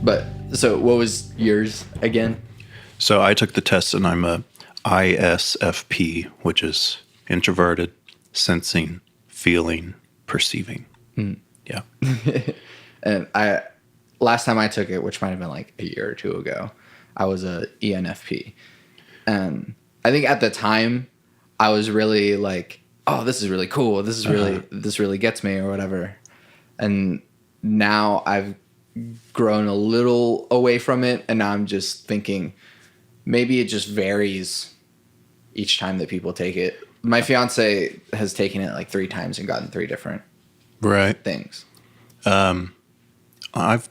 But so what was yours again? So I took the test and I'm a ISFP, which is introverted, sensing, feeling, perceiving. Yeah. And I last time I took it, which might have been like a year or two ago, I was a ENFP. And I think at the time I was really like, oh, this is really cool. This really gets me or whatever. And now I've grown a little away from it, and now I'm just thinking maybe it just varies each time that people take it. My fiance has taken it like 3 times and gotten 3 different Right. things. I've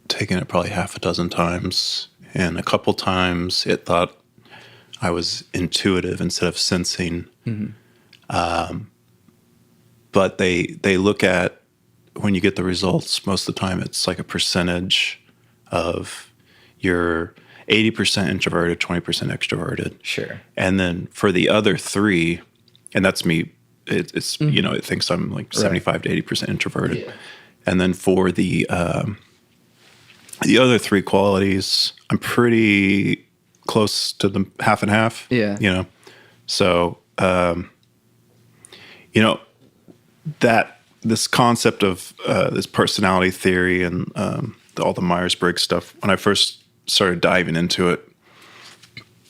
taken it probably half a dozen times, and a couple times it thought I was intuitive instead of sensing. But they look at when you get the results, most of the time it's like a percentage of your 80% introverted, 20% extroverted. Sure. And then for the other 3, and that's me, it's it thinks I'm like 75 to 80% introverted. Yeah. And then for the other 3 qualities, I'm pretty close to the half and half. Yeah. So that this concept of this personality theory and all the Myers-Briggs stuff, when I first started diving into it,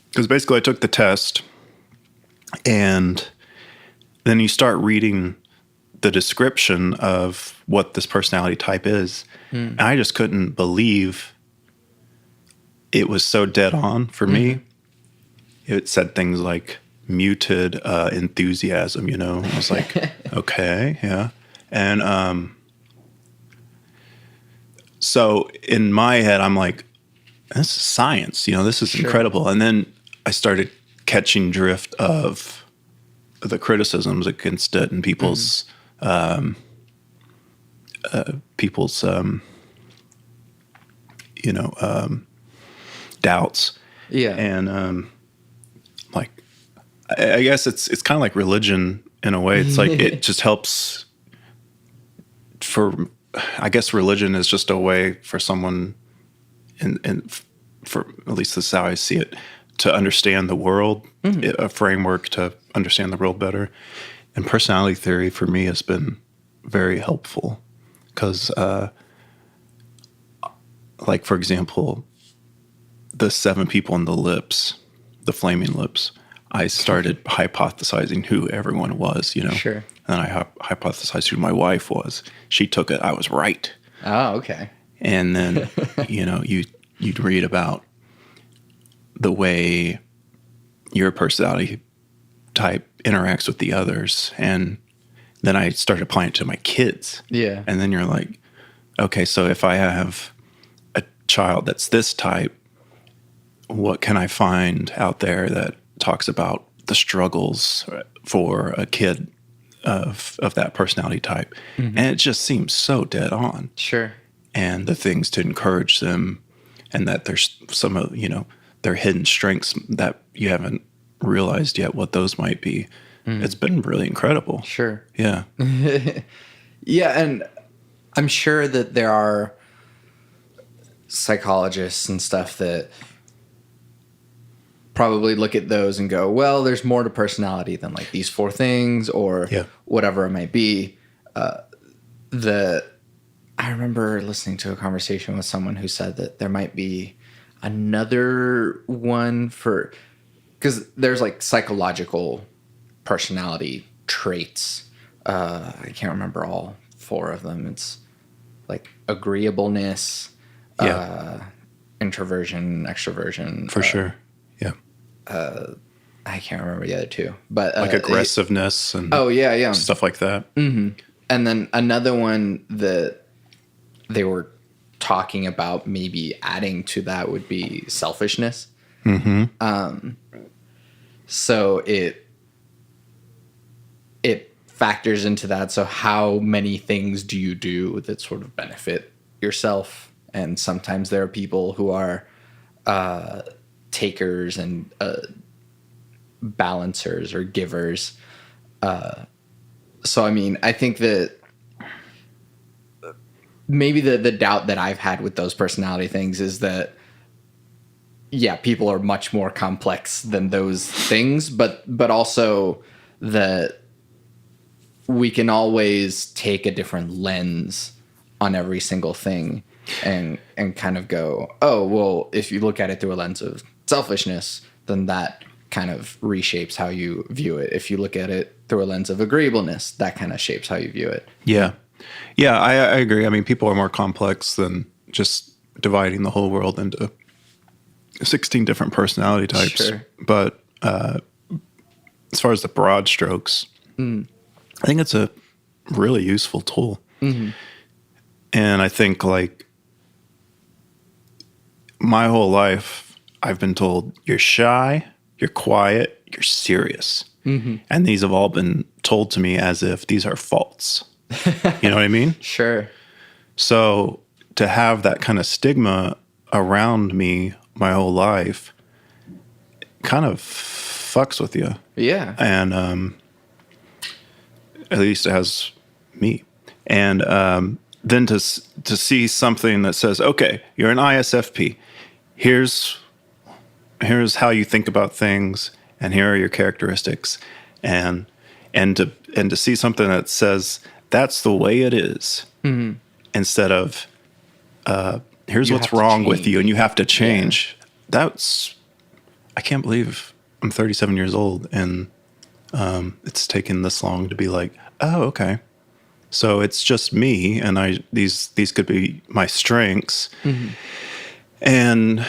because basically I took the test and then you start reading the description of what this personality type is. And I just couldn't believe it was so dead on for me. It said things like muted enthusiasm, I was like, okay, yeah. And so in my head, I'm like, this is science, this is incredible. And then I started catching drift of the criticisms against it and people's doubts. Yeah. And like, I guess it's kind of like religion in a way. It's like it just helps. I guess religion is just a way for someone, and for at least this is how I see it, to understand the world, a framework to understand the world better. And personality theory for me has been very helpful because, like, for example, the 7 people in the lips, the flaming lips, I started hypothesizing who everyone was, Sure. And I hypothesized who my wife was. She took it. I was right. Oh, okay. And then, you'd read about the way your personality type interacts with the others. And then I started applying it to my kids. Yeah. And then you're like, okay, so if I have a child that's this type, what can I find out there that talks about the struggles for a kid of that personality type? And it just seems so dead on. Sure. And the things to encourage them, and that there's some of, their hidden strengths that you haven't realized yet what those might be. It's been really incredible. Sure. Yeah. Yeah, and I'm sure that there are psychologists and stuff that probably look at those and go, well, there's more to personality than like these 4 things or whatever it might be. I remember listening to a conversation with someone who said that there might be another one because there's like psychological personality traits. I can't remember all 4 of them. It's like agreeableness, introversion, extroversion. For sure. Yeah. I can't remember the other 2, but like aggressiveness and stuff like that. Mm-hmm. And then another one that they were talking about maybe adding to that would be selfishness. So it factors into that. So how many things do you do that sort of benefit yourself? And sometimes there are people who are takers and balancers or givers. So, I mean, I think that maybe the doubt that I've had with those personality things is that, yeah, people are much more complex than those things, but also that we can always take a different lens on every single thing and kind of go, oh, well, if you look at it through a lens of selfishness, then that kind of reshapes how you view it. If you look at it through a lens of agreeableness, that kind of shapes how you view it. Yeah. Yeah, I agree. I mean, people are more complex than just dividing the whole world into 16 different personality types. Sure. But as far as the broad strokes, I think it's a really useful tool. Mm-hmm. And I think, like, my whole life, I've been told you're shy, you're quiet, you're serious. Mm-hmm. And these have all been told to me as if these are faults. You know what I mean? Sure. So to have that kind of stigma around me my whole life kind of fucks with you. Yeah. And at least it has me. And then to see something that says, okay, you're an ISFP. Here's how you think about things, and here are your characteristics. And to see something that says that's the way it is, mm-hmm. instead of here's what's wrong with you and you have to change. Yeah. I can't believe I'm 37 years old and it's taken this long to be like, oh, okay. So it's just me, and these could be my strengths. Mm-hmm. And,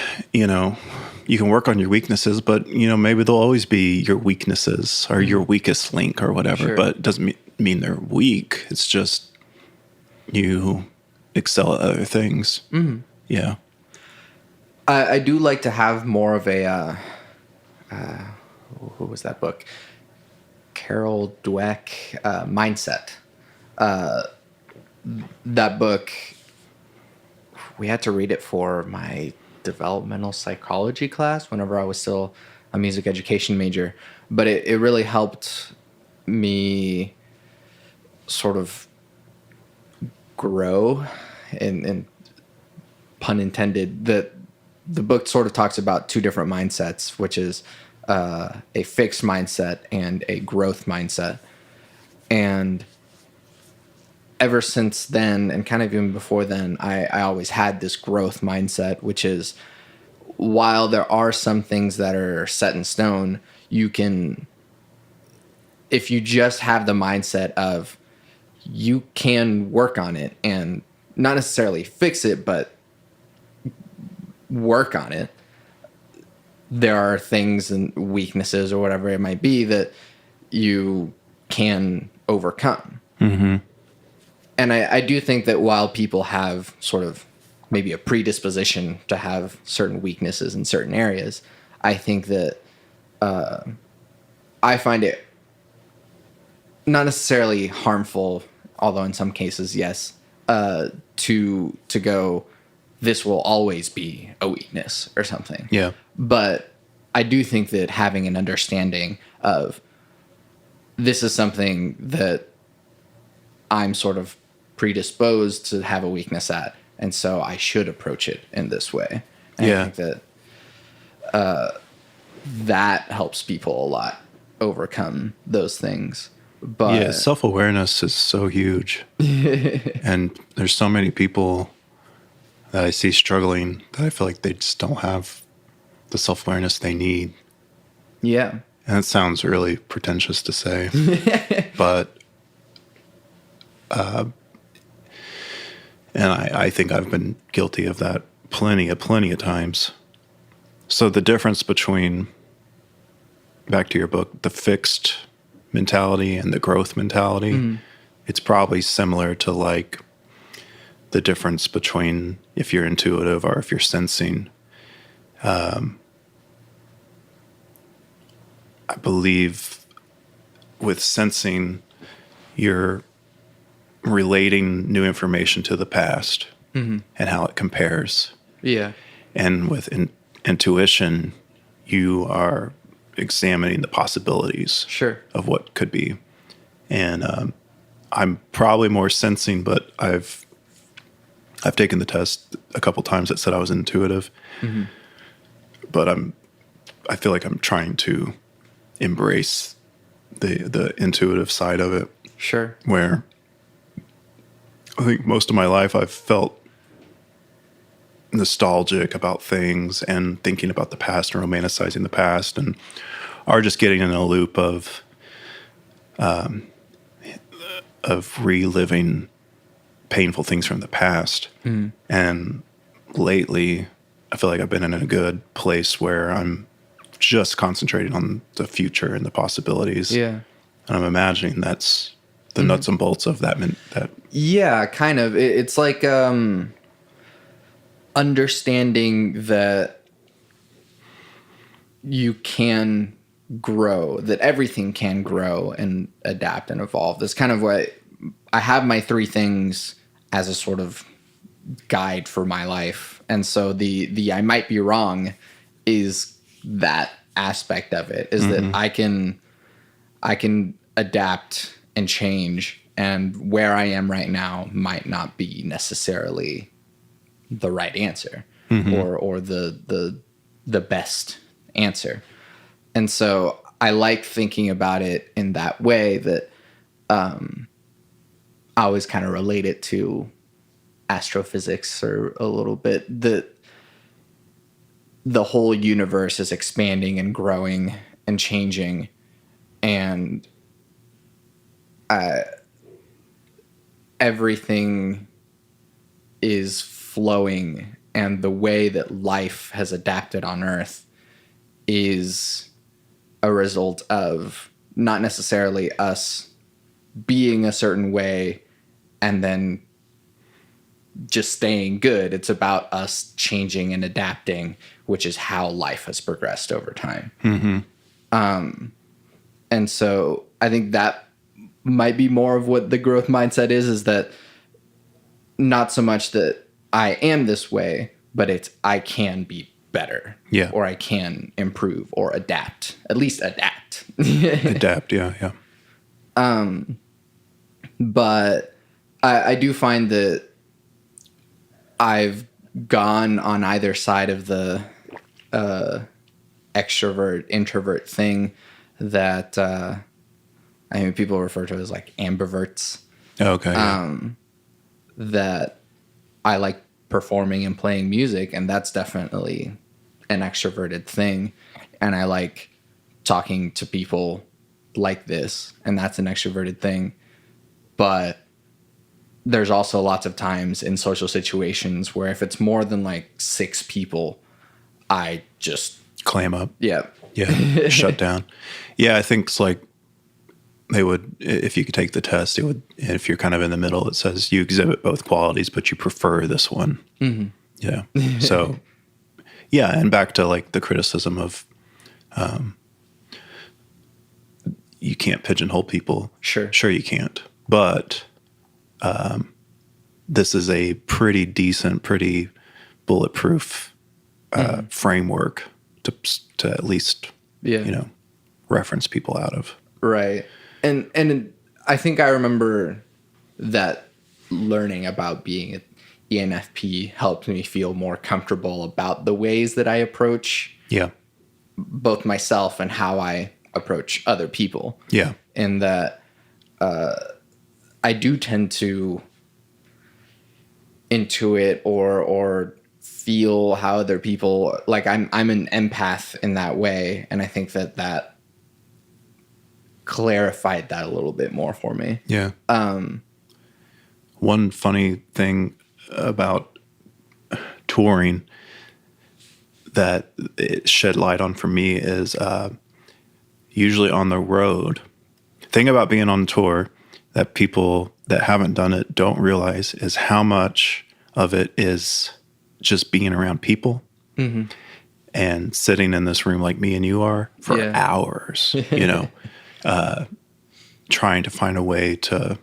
you can work on your weaknesses, but, maybe they'll always be your weaknesses or your weakest link or whatever. Sure. But it doesn't mean they're weak. It's just you excel at other things. Mm-hmm. Yeah. I do like to have more of a, who was that book? Carol Dweck, Mindset. That book, we had to read it for my developmental psychology class whenever I was still a music education major, but it really helped me sort of grow, and pun intended, that the book sort of talks about two different mindsets, which is a fixed mindset and a growth mindset. And ever since then, and kind of even before then, I always had this growth mindset, which is, while there are some things that are set in stone, you can, if you just have the mindset of you can work on it and not necessarily fix it, but work on it, there are things and weaknesses or whatever it might be that you can overcome. Mm-hmm. And I do think that while people have sort of maybe a predisposition to have certain weaknesses in certain areas, I think that I find it not necessarily harmful, although in some cases, yes, to go, this will always be a weakness or something. Yeah. But I do think that having an understanding of this is something that I'm sort of predisposed to have a weakness at, and so I should approach it in this way. And I think that that helps people a lot overcome those things. But yeah, self-awareness is so huge. And there's so many people that I see struggling that I feel like they just don't have the self-awareness they need. Yeah. And it sounds really pretentious to say, but and I think I've been guilty of that plenty of times. So the difference between, back to your book, the fixed mentality and the growth mentality, it's probably similar to like the difference between if you're intuitive or if you're sensing. I believe with sensing, you're relating new information to the past and how it compares. Yeah. And with intuition, you are examining the possibilities of what could be. And I'm probably more sensing, but I've I've taken the test a couple times that said I was intuitive, but I feel like I'm trying to embrace the intuitive side of it, Sure. where I think most of my life I've felt nostalgic about things and thinking about the past and romanticizing the past, and are just getting in a loop of reliving painful things from the past. And lately I feel like I've been in a good place where I'm just concentrating on the future and the possibilities. Yeah. And I'm imagining that's the nuts and bolts of that. Yeah, kind of. It's like understanding that you can grow, that everything can grow and adapt and evolve. That's kind of what I have my 3 things as a sort of guide for my life. And so the I might be wrong is that aspect of it, is that I can adapt and change, and where I am right now might not be necessarily the right answer or the best answer. And so I like thinking about it in that way, that I always kind of relate it to astrophysics, or a little bit, that the whole universe is expanding and growing and changing, and everything is flowing, and the way that life has adapted on Earth is a result of not necessarily us being a certain way and then just staying good. It's about us changing and adapting, which is how life has progressed over time. And so I think that might be more of what the growth mindset is that not so much that I am this way, but it's I can be better. Yeah. Or I can improve or adapt. At least adapt. Adapt, yeah. But I do find that I've gone on either side of the extrovert introvert thing that I mean people refer to as like ambiverts. Okay. That I like performing and playing music, and that's definitely an extroverted thing, and I like talking to people like this, and that's an extroverted thing. But there's also lots of times in social situations where if it's more than like 6 people, I just clam up. Yeah. Shut down. Yeah, I think it's like they would, if you could take the test, it would, if you're kind of in the middle, it says you exhibit both qualities, but you prefer this one. Yeah. So, yeah. And back to like the criticism of, you can't pigeonhole people. Sure you can't. But, this is a pretty decent, pretty bulletproof, framework to at least, reference people out of. Right. And I think I remember that learning about being an ENFP helped me feel more comfortable about the ways that I approach both myself and how I approach other people. Yeah. And that I do tend to intuit or feel how other people, like I'm an empath in that way, and I think that clarified that a little bit more for me. Yeah. One funny thing about touring that it shed light on for me is usually on the road. Thing about being on tour that people that haven't done it don't realize is how much of it is just being around people and sitting in this room like me and you are for hours, trying to find a way to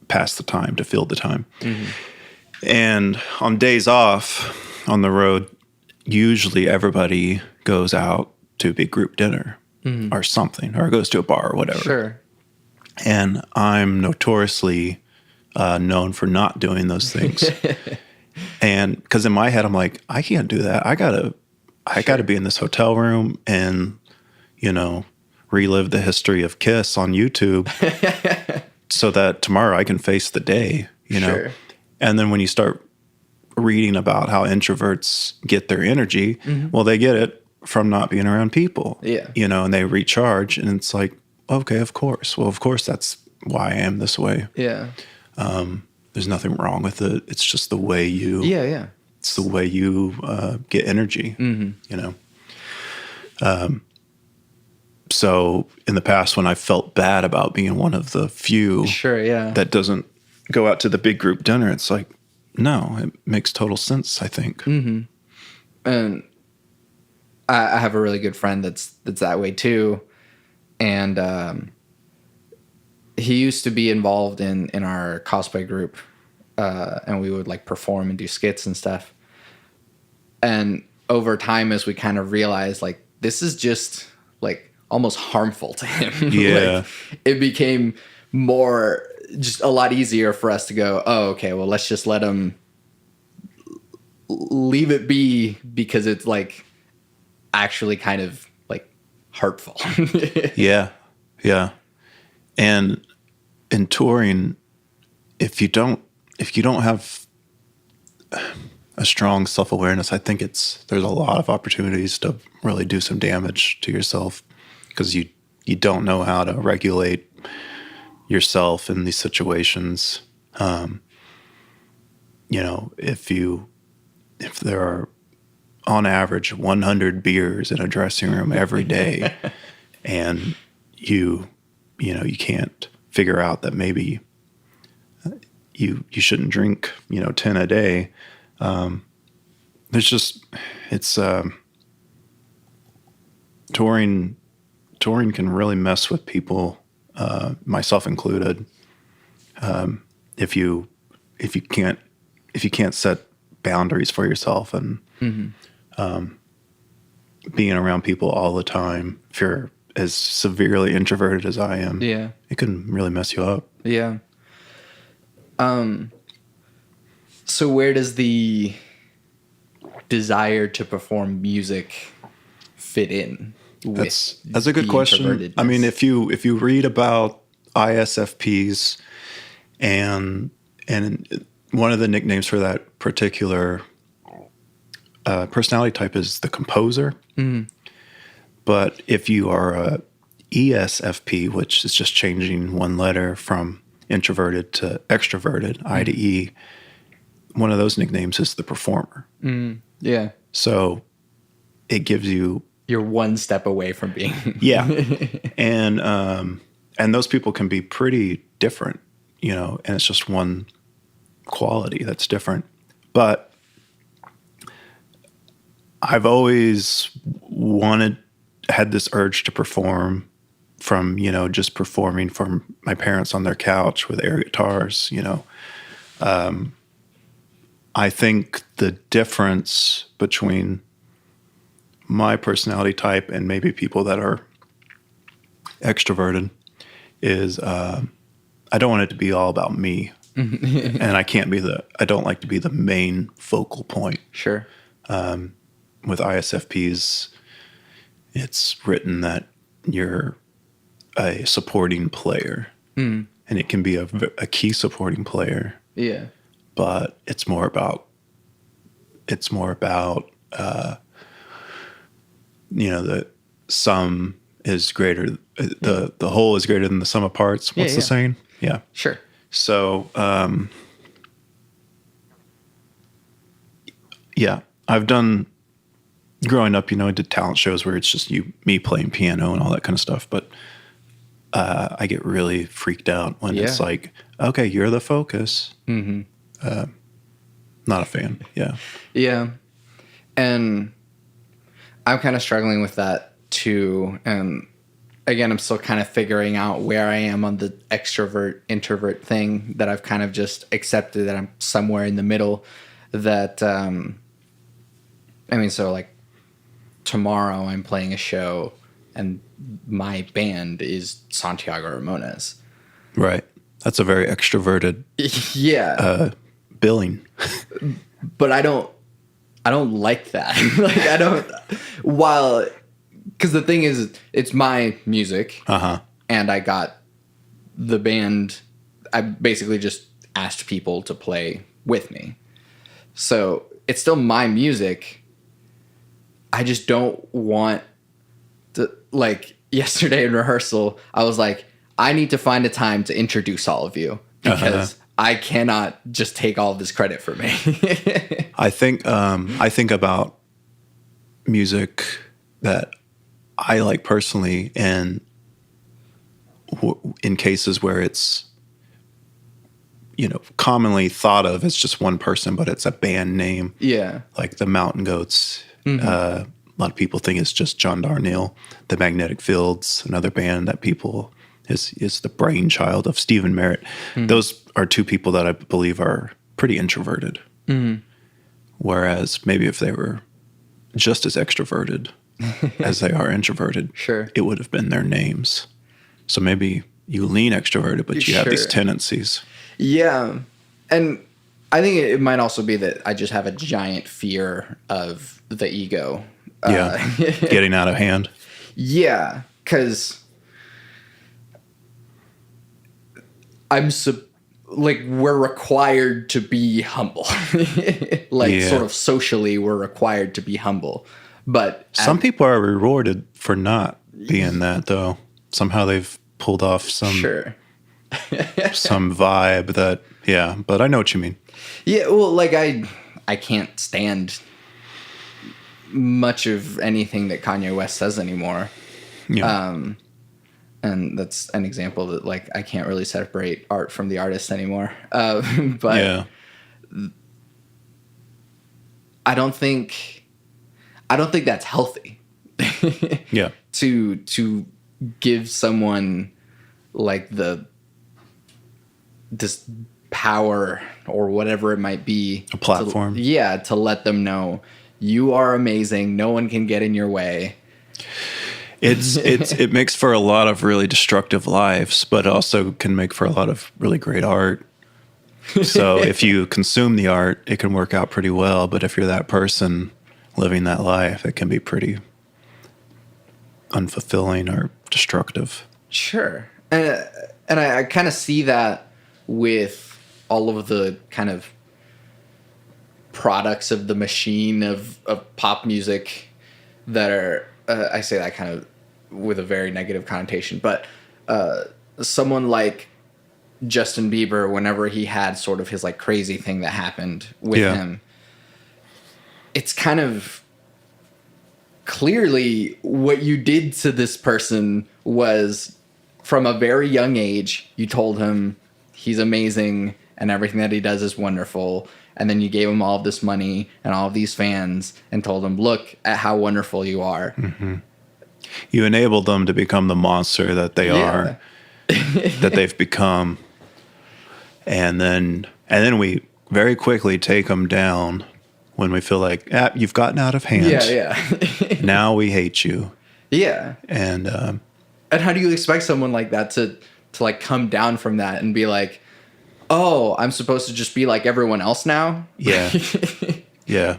pass the time, to fill the time. And on days off on the road, usually everybody goes out to a big group dinner or something, or goes to a bar or whatever. Sure. And I'm notoriously known for not doing those things. And because in my head, I'm like, I can't do that. I gotta be in this hotel room and, relive the history of Kiss on YouTube so that tomorrow I can face the day, Sure. And then when you start reading about how introverts get their energy, well, they get it from not being around people, Yeah. And they recharge, and it's like, okay, of course. Well, of course, that's why I am this way. Yeah. There's nothing wrong with it. It's just the way you, Yeah. it's the way you get energy, So in the past, when I felt bad about being one of the few Sure. Yeah. that doesn't go out to the big group dinner, it's like, no, it makes total sense, I think. And I have a really good friend that's that way too, and he used to be involved in our cosplay group, and we would like perform and do skits and stuff. And over time, as we kind of realized, like, this is just like almost harmful to him. Yeah. Like, it became just a lot easier for us to go, oh, okay, well, let's just let him leave it be, because it's like actually kind of like hurtful. Yeah. And in touring, if you don't have a strong self-awareness, I think there's a lot of opportunities to really do some damage to yourself, because you don't know how to regulate yourself in these situations. If there are on average 100 beers in a dressing room every day, and you can't figure out that maybe you shouldn't drink 10 a day. Touring can really mess with people, myself included. If you can't set boundaries for yourself, and being around people all the time, if you're as severely introverted as I am, it can really mess you up. Yeah. So where does the desire to perform music fit in? That's a good question. I mean, if you read about ISFPs, and one of the nicknames for that particular personality type is the composer. But if you are a ESFP, which is just changing one letter from introverted to extroverted, I to E, one of those nicknames is the performer. Yeah. So it gives you... You're one step away from being... Yeah. And those people can be pretty different, and it's just one quality that's different. But I've always had this urge to perform, from, just performing for my parents on their couch with air guitars, I think the difference between my personality type and maybe people that are extroverted is I don't want it to be all about me. And I don't like to be the main focal point. Sure. With ISFPs, it's written that you're a supporting player, and it can be a key supporting player. Yeah. But it's more about the sum is greater, the whole is greater than the sum of parts. What's the saying? Yeah. Sure. So, I've done, growing up, I did talent shows where it's just me playing piano and all that kind of stuff. But I get really freaked out when it's like, okay, you're the focus. Not a fan. Yeah. Yeah. And I'm kind of struggling with that too. And again, I'm still kind of figuring out where I am on the extrovert introvert thing, that I've kind of just accepted that I'm somewhere in the middle. That, so like tomorrow I'm playing a show and my band is Santiago Ramones. Right. That's a very extroverted Yeah. billing. But I don't like that. Like I don't, while, because the thing is, it's my music, and I got the band. I basically just asked people to play with me, so it's still my music. I just don't want to, like yesterday in rehearsal, I was like, I need to find a time to introduce all of you because I cannot just take all of this credit for me. I think about music that I like personally, and in cases where it's, commonly thought of as just one person, but it's a band name. Yeah. Like the Mountain Goats. A lot of people think it's just John Darnielle. The Magnetic Fields, another band that people is the brainchild of Stephen Merritt. Those are two people that I believe are pretty introverted. Whereas maybe if they were just as extroverted as they are introverted, Sure. it would have been their names. So maybe you lean extroverted, but you have these Sure. tendencies. Yeah. And I think it might also be that I just have a giant fear of the ego. Yeah. Getting out of hand. Yeah. Because we're required to be humble. Sort of socially, we're required to be humble. But some people are rewarded for not being that, though. Somehow they've pulled off some vibe that, but I know what you mean. Yeah, well, I can't stand much of anything that Kanye West says anymore. Yeah. And that's an example that I can't really separate art from the artist anymore. But I don't think that's healthy. Yeah. To give someone this power or whatever it might be, a platform. To let them know you are amazing. No one can get in your way. It makes for a lot of really destructive lives, but also can make for a lot of really great art. So if you consume the art, it can work out pretty well. But if you're that person living that life, it can be pretty unfulfilling or destructive. Sure. And I kind of see that with all of the kind of products of the machine of pop music that are, I say that kind of with a very negative connotation, but someone like Justin Bieber, whenever he had sort of his crazy thing that happened with him, it's kind of clearly what you did to this person was from a very young age, you told him he's amazing and everything that he does is wonderful. And then you gave him all of this money and all of these fans and told him, look at how wonderful you are. Mm-hmm. You enabled them to become the monster that they are, that they've become. And then we very quickly take them down when we feel like, you've gotten out of hand. Yeah. Now we hate you. Yeah. And how do you expect someone like that to come down from that and be like, oh, I'm supposed to just be like everyone else now? Yeah. Yeah.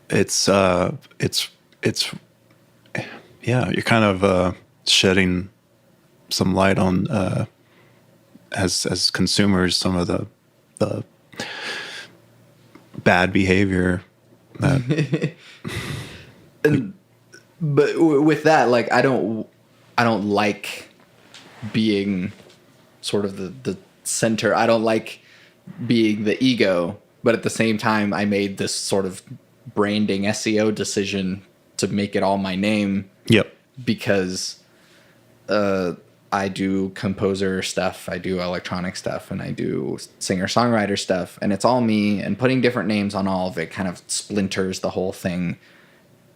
It's you're kind of shedding some light on as consumers some of the bad behavior that but with that, I don't like being sort of the center. I don't like being the ego, but at the same time I made this sort of branding SEO decision to make it all my name. Yep. Because I do composer stuff, I do electronic stuff, and I do singer-songwriter stuff, and it's all me, and putting different names on all of it kind of splinters the whole thing.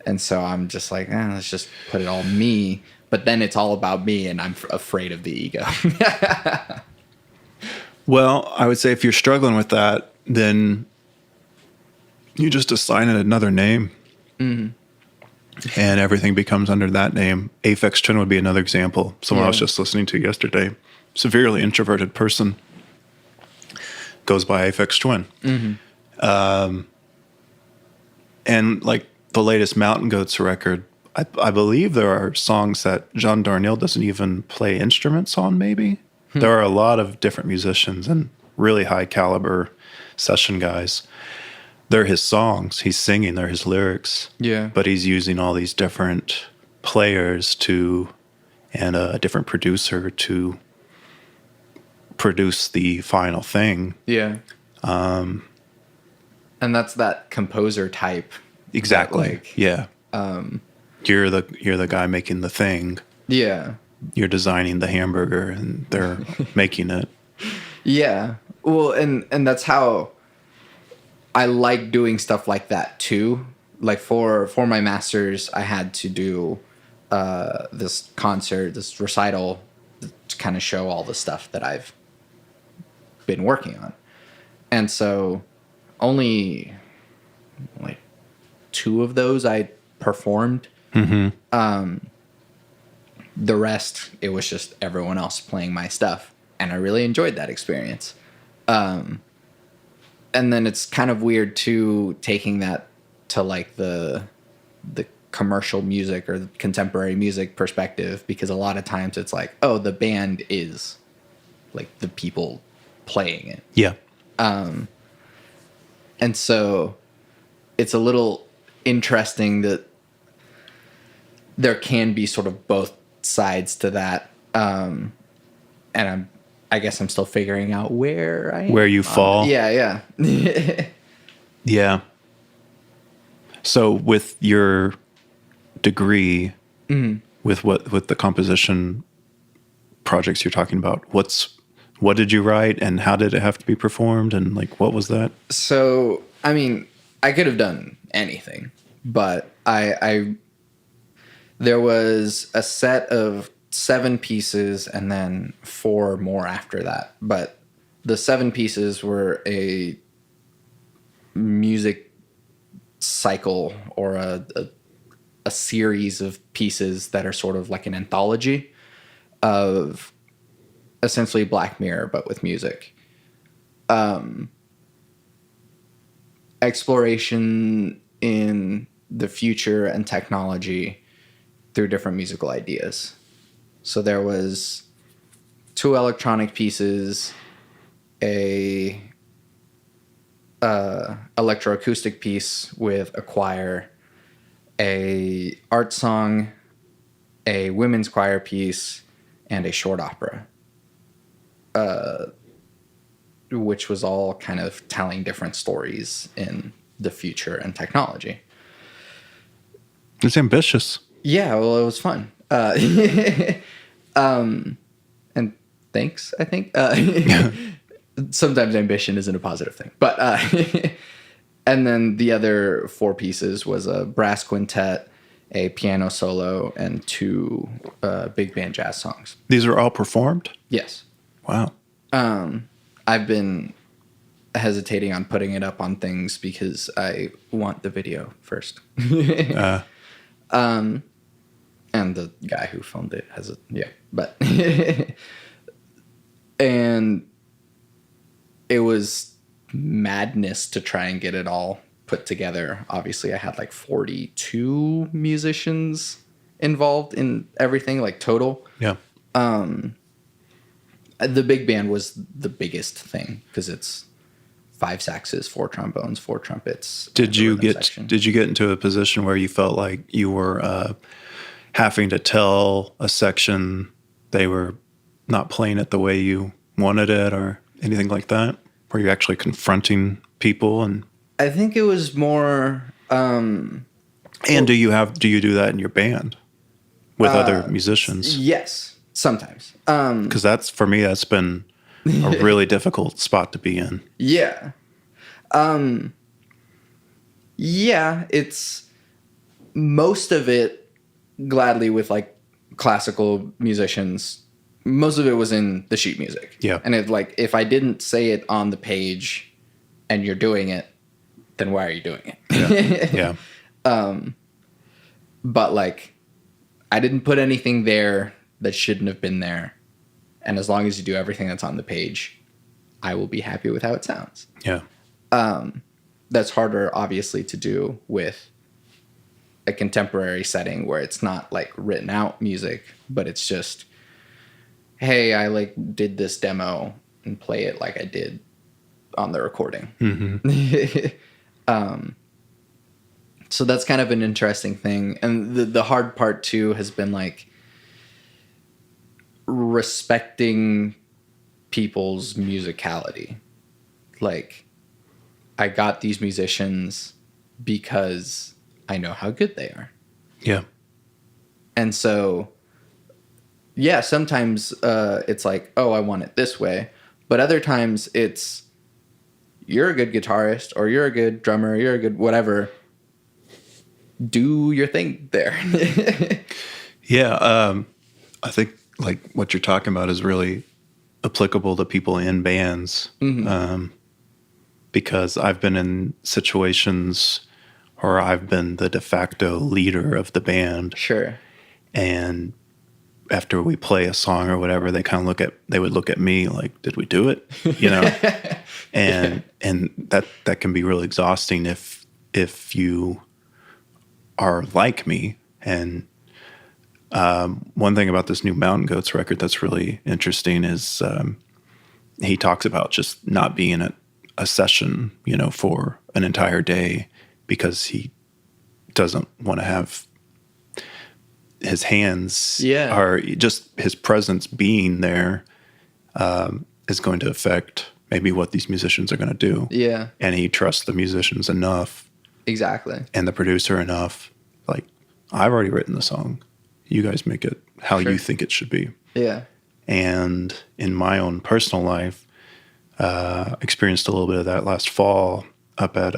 And so I'm just like, let's just put it all me. But then it's all about me, and I'm afraid of the ego. Well, I would say if you're struggling with that, then you just assign it another name. Mm-hmm. and everything becomes under that name. Aphex Twin would be another example. Someone I was Yeah. just listening to yesterday, severely introverted person, goes by Aphex Twin. And like the latest Mountain Goats record, I believe there are songs that Jean Darnielle doesn't even play instruments on, maybe. There are a lot of different musicians and really high caliber session guys. They're his songs. He's singing, they're his lyrics. Yeah. But he's using all these different players and a different producer to produce the final thing. Yeah. And that's that composer type. Exactly. Like, yeah. You're the guy making the thing. yeah. You're designing the hamburger and they're making it. Yeah. Well, and that's how I like doing stuff like that too. Like for my masters, I had to do this concert, this recital to kind of show all the stuff that I've been working on. And so only like 2 of those I performed. The rest, it was just everyone else playing my stuff. And I really enjoyed that experience. And then it's kind of weird too, taking that to like the commercial music or the contemporary music perspective, because a lot of times it's like, oh, the band is like the people playing it. Yeah. And so it's a little interesting that there can be sort of both sides to that. And I guess I'm still figuring out where I am. Where you fall. Yeah. Yeah. So with your degree, with the composition projects you're talking about, what did you write and how did it have to be performed and like what was that? So, I mean, I could have done anything, but there was a set of 7 pieces and then 4 more after that. But the 7 pieces were a music cycle or a series of pieces that are sort of like an anthology of essentially Black Mirror, but with music. Exploration in the future and technology through different musical ideas. So there was 2 electronic pieces, a electroacoustic piece with a choir, a art song, a women's choir piece, and a short opera, which was all kind of telling different stories in the future and technology. It's ambitious. Yeah, well, it was fun. And thanks, I think. Sometimes ambition isn't a positive thing. But and then the other 4 pieces was a brass quintet, a piano solo, and 2 big band jazz songs. These are all performed? Yes. Wow. I've been hesitating on putting it up on things because I want the video first. And the guy who filmed it has a, yeah, but, and it was madness to try and get it all put together. Obviously I had like 42 musicians involved in everything, like total. Yeah. The big band was the biggest thing because it's 5 saxes, 4 trombones, 4 trumpets. Did you get into a position where you felt like you were having to tell a section they were not playing it the way you wanted it or anything like that? Were you actually confronting people? And I think it was more. And do you do that in your band with other musicians? Yes, sometimes. Because that's been a really difficult spot to be in. Yeah. Yeah, it's most of it gladly with like classical musicians. Most of it was in the sheet music. Yeah. And it like, if I didn't say it on the page and you're doing it, then why are you doing it? Yeah. but like I didn't put anything there that shouldn't have been there. And as long as you do everything that's on the page, I will be happy with how it sounds. Yeah. That's harder, obviously, to do with a contemporary setting where it's not like written out music, but it's just, hey, I like did this demo and play it like I did on the recording. So that's kind of an interesting thing. And the hard part too has been like respecting people's musicality. Like, I got these musicians because I know how good they are. Yeah. And so, yeah, sometimes it's like, oh, I want it this way. But other times it's, you're a good guitarist or you're a good drummer, you're a good whatever. Do your thing there. Yeah. I think like what you're talking about is really applicable to people in bands. Because I've been in situations where I've been the de facto leader of the band. Sure. And after we play a song or whatever, they would look at me like, did we do it? You know? and that can be really exhausting if you are like me. And one thing about this new Mountain Goats record that's really interesting is he talks about just not being at a session, you know, for an entire day because he doesn't want to have his hands are just his presence being there is going to affect maybe what these musicians are going to do. Yeah. And he trusts the musicians enough. Exactly. And the producer enough. Like, I've already written the song. You guys make it how you think it should be. Yeah. And in my own personal life, experienced a little bit of that last fall up at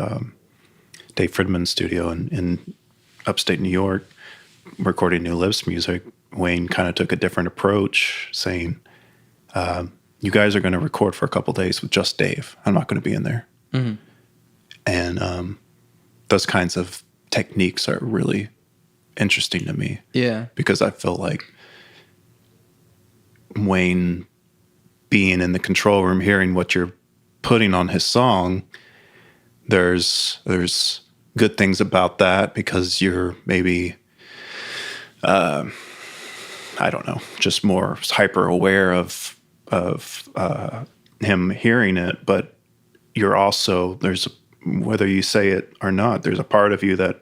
Dave Fridman's studio in upstate New York, recording New Lips music. Wayne kind of took a different approach, saying, you guys are going to record for a couple days with just Dave. I'm not going to be in there. Mm-hmm. And those kinds of techniques are really interesting to me. Yeah. Because I feel like Wayne being in the control room, hearing what you're putting on his song, there's good things about that because you're maybe, I don't know, just more hyper aware of him hearing it. But you're also, whether you say it or not, there's a part of you that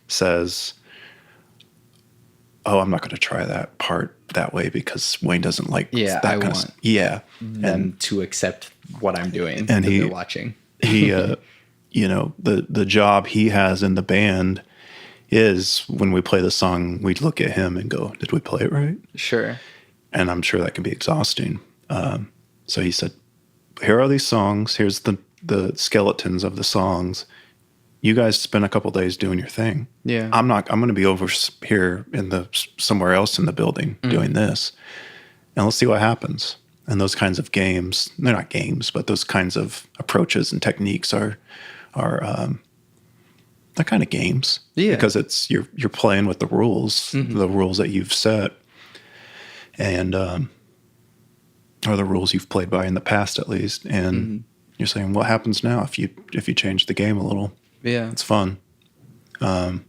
says, oh, I'm not going to try that part that way because Wayne doesn't like that kind of stuff. Yeah. Them to accept what I'm doing and they're watching. He, you know, the job he has in the band is when we play the song, we look at him and go, did we play it right? Sure. And I'm sure that can be exhausting. So he said, here are these songs. Here's the skeletons of the songs. You guys spend a couple days doing your thing. Yeah. I'm going to be over here somewhere else in the building doing this. And let's see what happens. And those kinds of games, they're not games, but those kinds of approaches and techniques are they're kind of games. Yeah. Because you're playing with the rules, the rules that you've set. And or the rules you've played by in the past at least. And you're saying, what happens now if you change the game a little? Yeah. It's fun. Have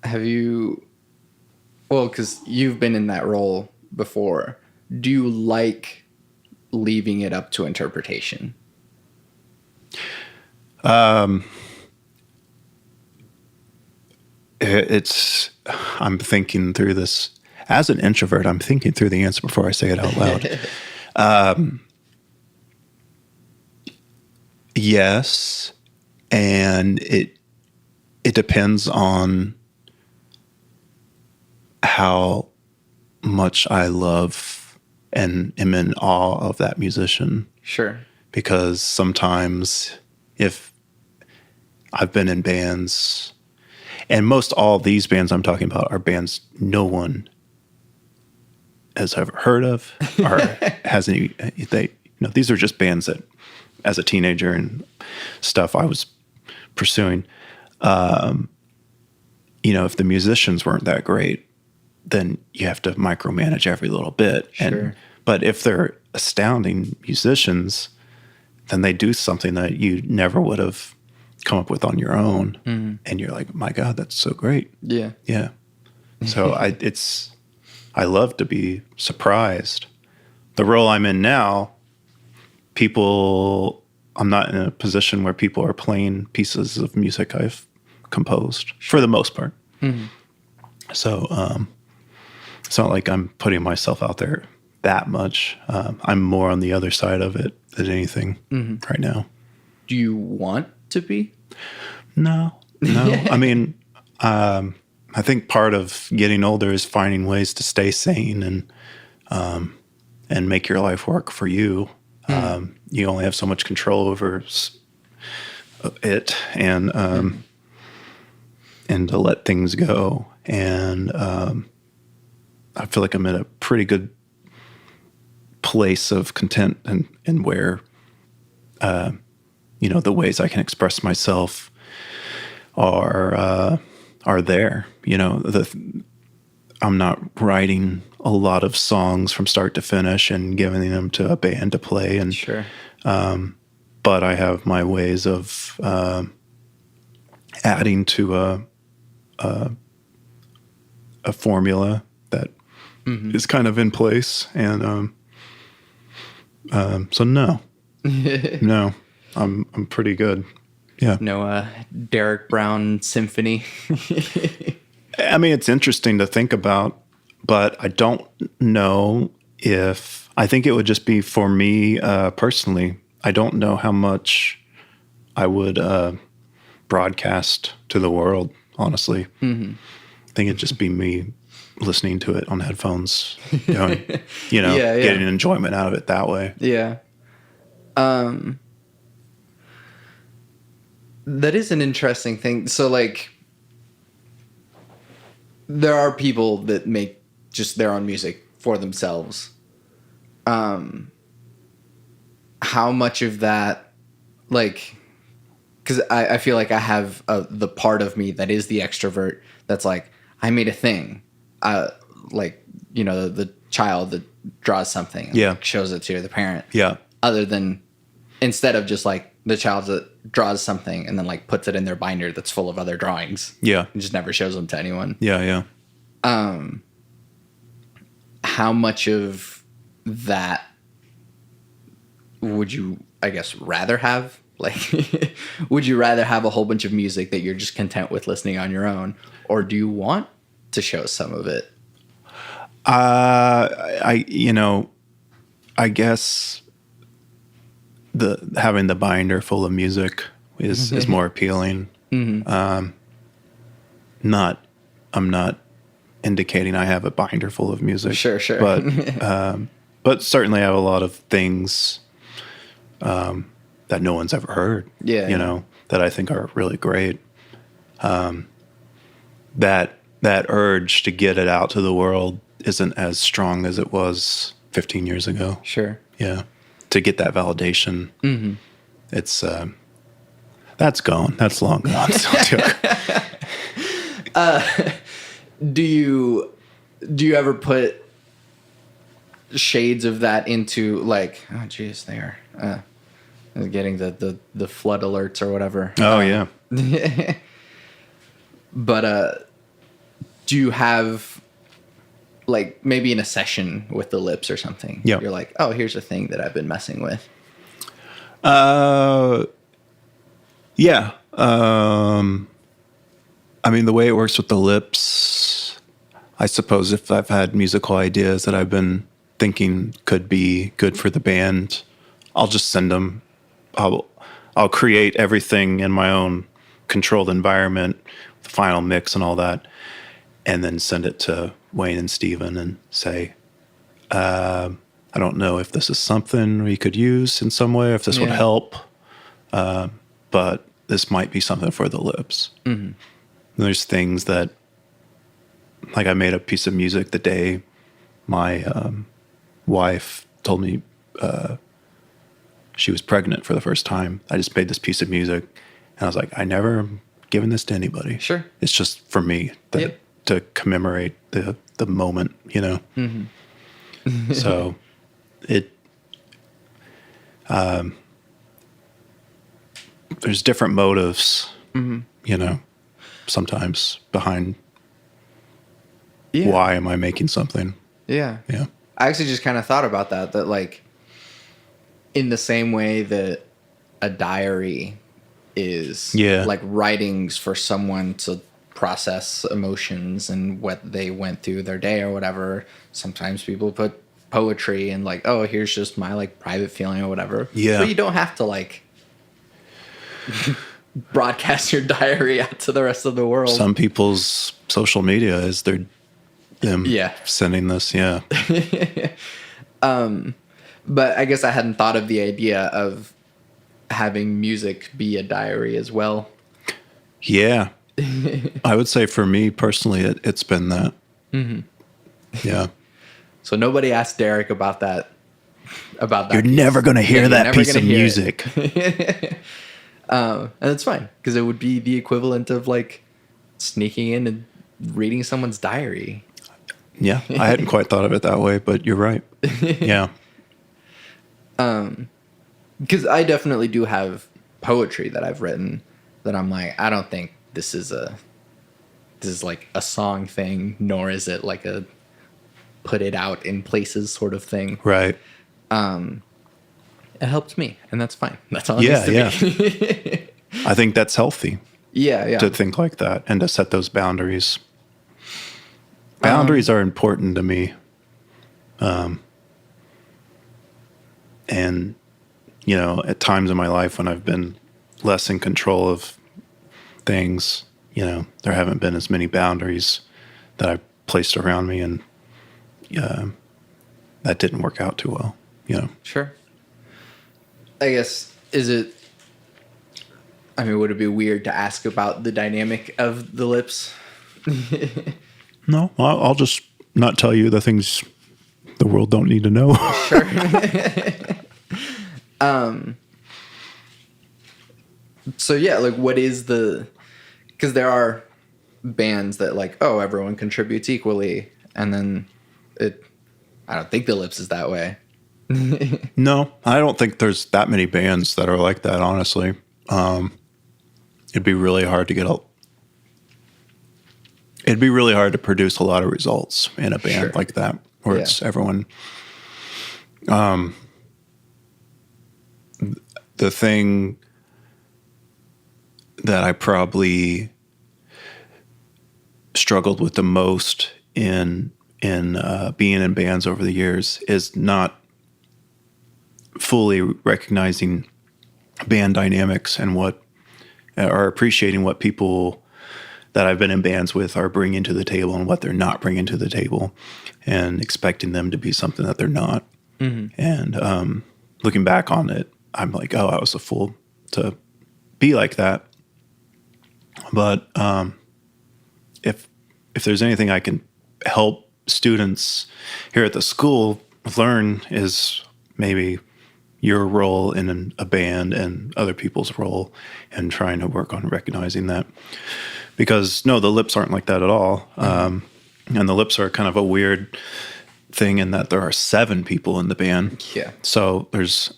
you, well, because you've been in that role before, do you like leaving it up to interpretation? I'm thinking through this. As an introvert, I'm thinking through the answer before I say it out loud. Yes, and it depends on how much I love and am in awe of that musician. Sure. Because sometimes if I've been in bands, and most all these bands I'm talking about are bands no one has ever heard of or has any, these are just bands that as a teenager and stuff I was pursuing. if the musicians weren't that great, then you have to micromanage every little bit. Sure. But if they're astounding musicians, then they do something that you never would have come up with on your own. And you're like, my God, that's so great. Yeah. Yeah. So I love to be surprised. The role I'm in now, I'm not in a position where people are playing pieces of music I've composed for the most part. So it's not like I'm putting myself out there that much. I'm more on the other side of it than anything right now. Do you want to be? No. I mean, I think part of getting older is finding ways to stay sane and make your life work for you. You only have so much control over it, and to let things go. And I feel like I'm in a pretty good place of content and where, the ways I can express myself are there. I'm not writing a lot of songs from start to finish and giving them to a band to play. And Sure. But I have my ways of adding to a formula that is kind of in place. And so no, I'm pretty good. Yeah. No Derek Brown symphony. I mean, it's interesting to think about, but I don't know I think it would just be for me personally. I don't know how much I would broadcast to the world, honestly. I think it'd just be me listening to it on headphones, getting enjoyment out of it that way. Yeah. That is an interesting thing. So, like, there are people that make just their own music for themselves. How much of that, like, because I feel like I have the part of me that is the extrovert that's like, I made a thing. Like, the child that draws something and like, shows it to the parent. Yeah. Other than, instead of just like the child that draws something and then like puts it in their binder that's full of other drawings. Yeah. And just never shows them to anyone. Yeah. How much of that would you, I guess, rather have? Like, would you rather have a whole bunch of music that you're just content with listening on your own? Or do you want to show some of it? I guess having the binder full of music is more appealing. I'm not indicating I have a binder full of music. Sure. But certainly I have a lot of things that no one's ever heard. Yeah. That I think are really great. That urge to get it out to the world isn't as strong as it was 15 years ago. Sure. Yeah. To get that validation. It's that's gone. That's long gone. Do you ever put shades of that into, like, oh geez, they are getting the flood alerts or whatever? Oh yeah. But do you have, like, maybe in a session with the Lips or something? Yeah. You're like, oh, here's a thing that I've been messing with. Yeah. I mean, the way it works with the Lips, I suppose if I've had musical ideas that I've been thinking could be good for the band, I'll just send them. I'll create everything in my own controlled environment, the final mix and all that, and then send it to Wayne and Steven and say, I don't know if this is something we could use in some way, if this would help, but this might be something for the Lips. There's things that, like, I made a piece of music the day my wife told me she was pregnant for the first time. I just made this piece of music, and I was like, I never giving this to anybody. Sure. It's just for me to commemorate the moment, So there's different motives, sometimes behind why am I making something. Yeah. Yeah. I actually just kind of thought about that like in the same way that a diary is like writings for someone to process emotions and what they went through their day or whatever. Sometimes people put poetry and like, oh, here's just my like private feeling or whatever. Yeah. But you don't have to like broadcast your diary out to the rest of the world. Some people's social media is them sending this. Yeah. But I guess I hadn't thought of the idea of having music be a diary as well. Yeah. I would say for me personally, it's been that. Mm-hmm. Yeah. So nobody asked Derek about that. You're never going to hear that piece of music. And it's fine because it would be the equivalent of like sneaking in and reading someone's diary. Yeah. I hadn't quite thought of it that way, but you're right. Yeah. Because I definitely do have poetry that I've written that I'm like, I don't think this is like a song thing, nor is it like a put it out in places sort of thing. Right. It helped me, and that's fine. That's all it needs to be. I think that's healthy. Yeah. To think like that and to set those boundaries. Boundaries are important to me. And, at times in my life when I've been less in control of things, there haven't been as many boundaries that I've placed around me, and that didn't work out too well, Sure. I guess, would it be weird to ask about the dynamic of the lips? No, I'll just not tell you the things the world don't need to know. Sure. So yeah, like what is because there are bands that like, oh, everyone contributes equally. And then I don't think the Lips is that way. No, I don't think there's that many bands that are like that, honestly. It'd be really hard to produce a lot of results in a band like that, where it's everyone. The thing that I probably struggled with the most in being in bands over the years is not fully recognizing band dynamics and or appreciating what people that I've been in bands with are bringing to the table and what they're not bringing to the table, and expecting them to be something that they're not. Mm-hmm. And looking back on it, I'm like, oh, I was a fool to be like that. But if there's anything I can help students here at the school learn, is maybe your role in a band and other people's role, and trying to work on recognizing that. Because no, the Lips aren't like that at all. Mm-hmm. And the Lips are kind of a weird thing in that there are 7 people in the band. Yeah. So there's,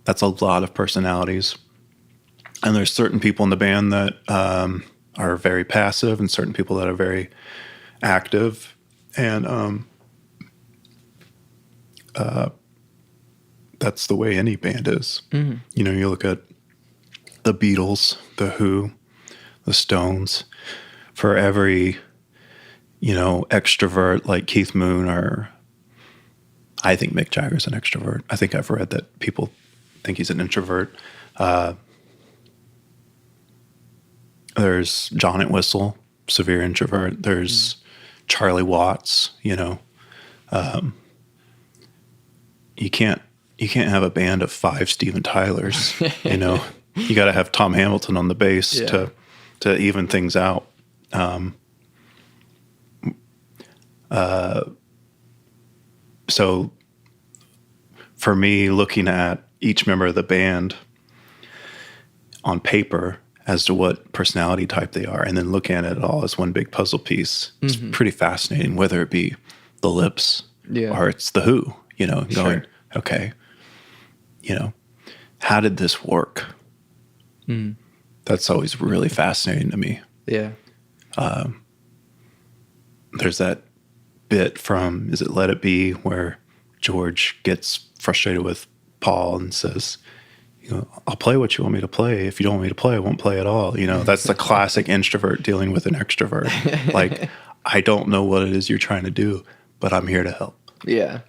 that's a lot of personalities. And there's certain people in the band that are very passive, and certain people that are very active. And that's the way any band is. Mm-hmm. You look at the Beatles, the Who, the Stones. For every, extrovert like Keith Moon, or I think Mick Jagger's an extrovert. I think I've read that people think he's an introvert. There's John Entwistle, severe introvert. There's Charlie Watts. You can't have a band of 5 Steven Tylers. You got to have Tom Hamilton on the bass to even things out. So for me, looking at each member of the band on paper as to what personality type they are, and then looking at it all as one big puzzle piece. It's pretty fascinating, whether it be the Lips or it's the Who, going, okay, how did this work? That's always really fascinating to me. Yeah. There's that bit from, is it Let It Be, where George gets frustrated with Paul and says, I'll play what you want me to play. If you don't want me to play, I won't play at all. That's the classic introvert dealing with an extrovert. Like, I don't know what it is you're trying to do, but I'm here to help. Yeah.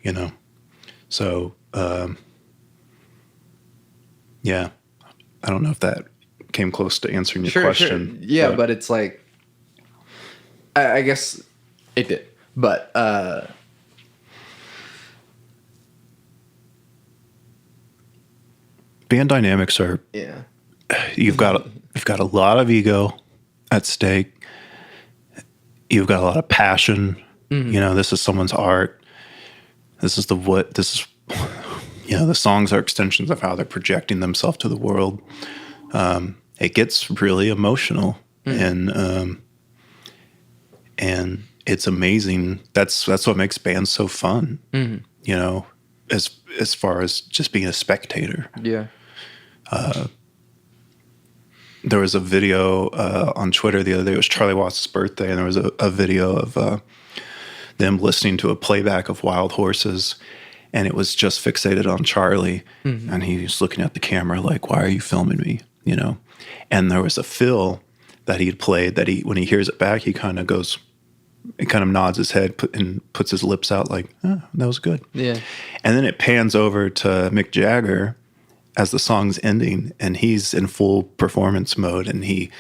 So, yeah, I don't know if that came close to answering your question. Sure. Yeah, but it's like, I guess it did. But, band dynamics are, you've got a lot of ego at stake. You've got a lot of passion. This is someone's art. This is the songs are extensions of how they're projecting themselves to the world. It gets really emotional and it's amazing. That's what makes bands so fun. As far as just being a spectator. Yeah. There was a video on Twitter the other day. It was Charlie Watts' birthday, and there was a video of them listening to a playback of Wild Horses, and it was just fixated on Charlie, and he was looking at the camera like, "Why are you filming me?" And there was a fill that he had played that when he hears it back, he kind of goes, he kind of nods his head and puts his lips out like, "Oh, that was good." Yeah. And then it pans over to Mick Jagger as the song's ending, and he's in full performance mode, and he,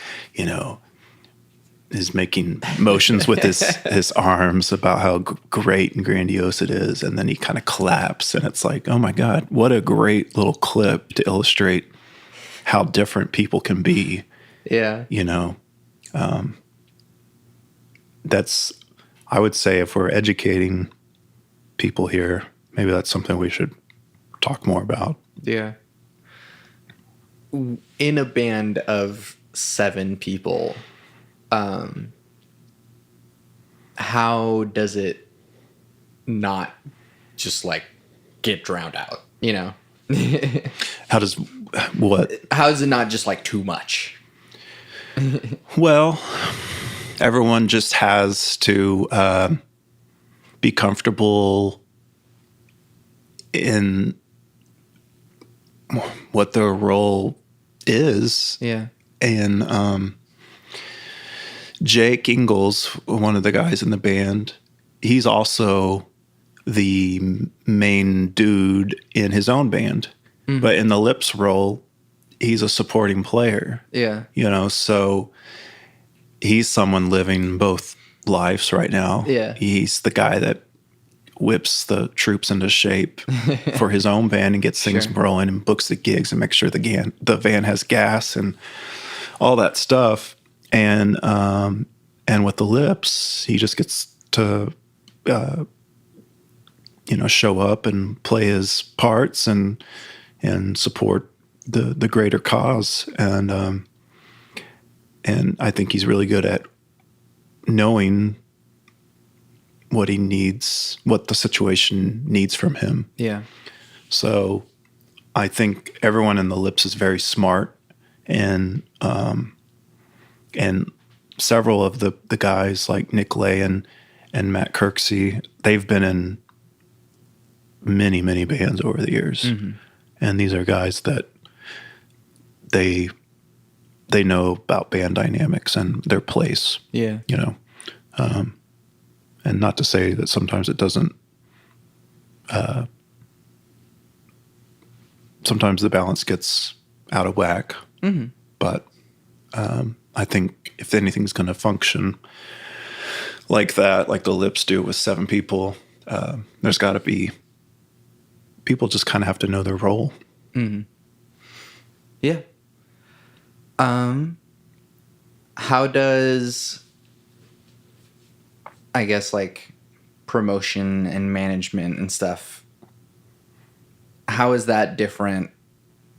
is making motions with his arms about how great and grandiose it is, and then he kind of claps, and it's like, oh my God, what a great little clip to illustrate how different people can be. Yeah. That's, I would say, if we're educating people here, maybe that's something we should talk more about. Yeah. In a band of 7 people, how does it not just like get drowned out? How does what? How is it not just like too much? Well, everyone just has to be comfortable in what their role is. Yeah. And Jake Ingalls, one of the guys in the band, he's also the main dude in his own band. But in the Lips role, he's a supporting player. Yeah. So he's someone living both lives right now. Yeah. He's the guy that whips the troops into shape for his own band and gets things rolling and books the gigs and makes sure the van has gas and all that stuff. And with the Lips, he just gets to show up and play his parts and support the greater cause. And I think he's really good at knowing what he needs, what the situation needs from him. Yeah. So I think everyone in the Lips is very smart, and several of the guys like Nick Lay and Matt Kirksey, they've been in many, many bands over the years. And these are guys that they know about band dynamics and their place. Yeah. And not to say that sometimes it doesn't, sometimes the balance gets out of whack. But I think if anything's going to function like that, like the Lips do with 7 people, there's got to be, people just kind of have to know their role. Yeah. How does, I guess, like promotion and management and stuff, how is that different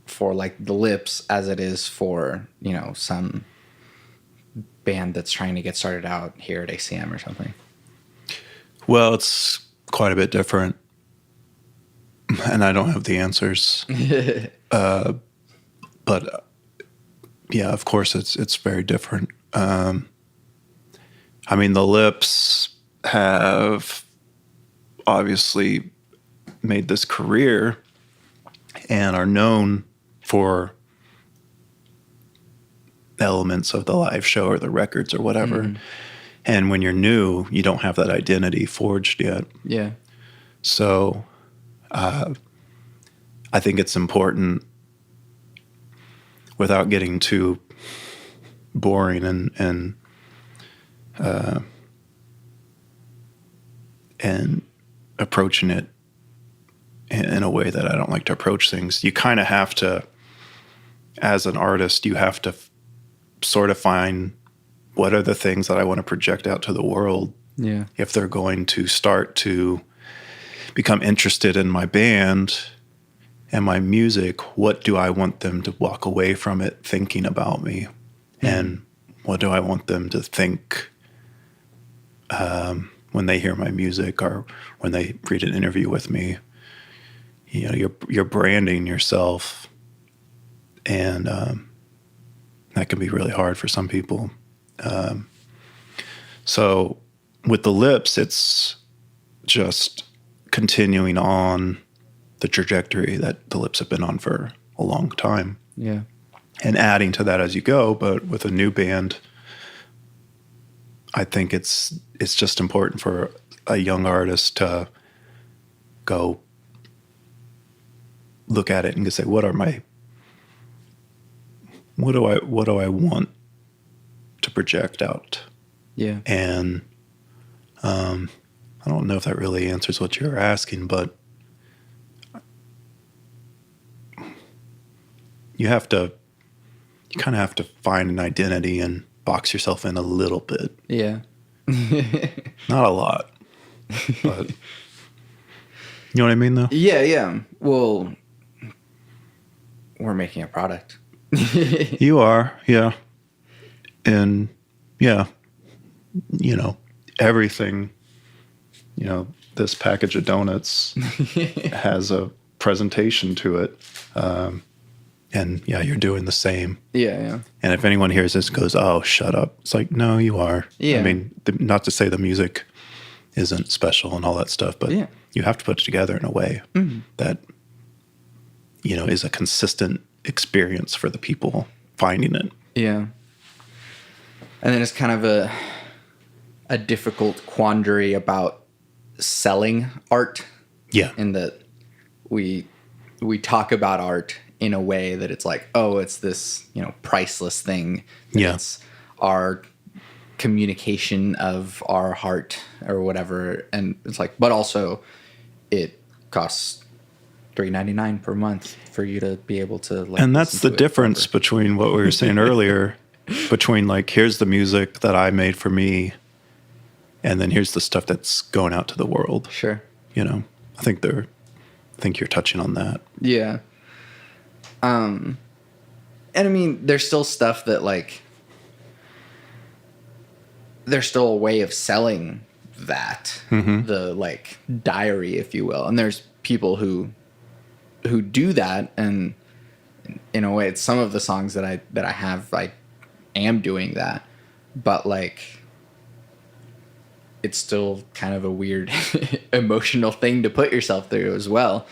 for like the Lips as it is for, you know, some band that's trying to get started out here at ACM or something? Well, it's quite a bit different, and I don't have the answers. But yeah, of course, it's very different. I mean, the Lips have obviously made this career and are known for elements of the live show or the records or whatever. Mm. And when you're new, you don't have that identity forged yet. Yeah. So I think it's important, without getting too boring and approaching it in a way that I don't like to approach things. You kind of have to, as an artist, you have to sort of find what are the things that I want to project out to the world. Yeah. If they're going to start to become interested in my band and my music, what do I want them to walk away from it thinking about me? Mm-hmm. And what do I want them to think when they hear my music or when they read an interview with me? You know, you're branding yourself, and that can be really hard for some people. So with the Lips, it's just continuing on the trajectory that the Lips have been on for a long time. Yeah. And adding to that as you go. But with a new band, I think it's just important for a young artist to go look at it and say, what do I want to project out? Yeah. And I don't know if that really answers what you're asking, but you kind of have to find an identity and box yourself in a little bit. Yeah. Not a lot, but you know what I mean, though? Yeah, yeah. Well, we're making a product. You are, yeah. And yeah, you know, everything, you know, this package of donuts has a presentation to it. And yeah, you're doing the same. Yeah, yeah. And if anyone hears this and goes, oh, shut up. It's like, no, you are. Yeah. I mean, not to say the music isn't special and all that stuff, but you have to put it together in a way that, you know, is a consistent experience for the people finding it. Yeah. And then it's kind of a difficult quandary about selling art. Yeah. In that we talk about art in a way that it's like, oh, it's this, you know, priceless thing. Yeah. It's our communication of our heart or whatever. And it's like, but also it costs $3.99 per month for you to be able to like. And that's the difference between what we were saying earlier, between like, here's the music that I made for me, and then here's the stuff that's going out to the world. Sure. You know, I think you're touching on that. Yeah. And I mean, there's still stuff that like, there's still a way of selling that, the like diary, if you will. And there's people who do that. And in a way, it's some of the songs that I have, I am doing that, but like, it's still kind of a weird emotional thing to put yourself through as well.